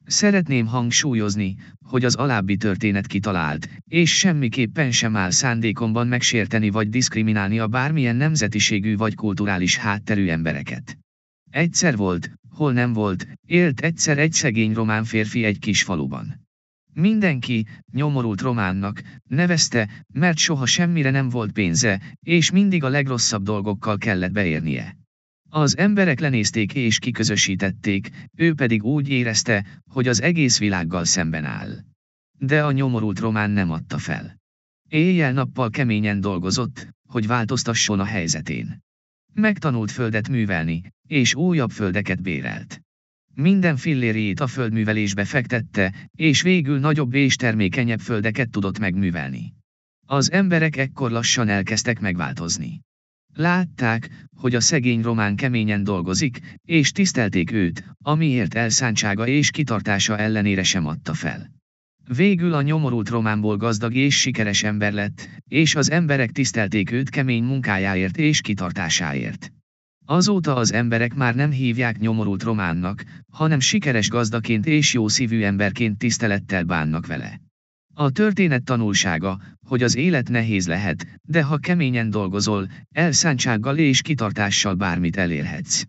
Szeretném hangsúlyozni, hogy az alábbi történet kitalált, és semmiképpen sem áll szándékomban megsérteni vagy diszkriminálni a bármilyen nemzetiségű vagy kulturális hátterű embereket. Egyszer volt, hol nem volt, élt egyszer egy szegény román férfi egy kis faluban. Mindenki, nyomorult románnak, nevezte, mert soha semmire nem volt pénze, és mindig a legrosszabb dolgokkal kellett beérnie. Az emberek lenézték és kiközösítették, ő pedig úgy érezte, hogy az egész világgal szemben áll. De a nyomorult román nem adta fel. Éjjel-nappal keményen dolgozott, hogy változtasson a helyzetén. Megtanult földet művelni, és újabb földeket bérelt. Minden fillérjét a földművelésbe fektette, és végül nagyobb és termékenyebb földeket tudott megművelni. Az emberek ekkor lassan elkezdtek megváltozni. Látták, hogy a szegény román keményen dolgozik, és tisztelték őt, amiért elszántsága és kitartása ellenére sem adta fel. Végül a nyomorult románból gazdag és sikeres ember lett, és az emberek tisztelték őt kemény munkájáért és kitartásáért. Azóta az emberek már nem hívják nyomorult románnak, hanem sikeres gazdaként és jó szívű emberként tisztelettel bánnak vele. A történet tanulsága, hogy az élet nehéz lehet, de ha keményen dolgozol, elszántsággal és kitartással bármit elérhetsz.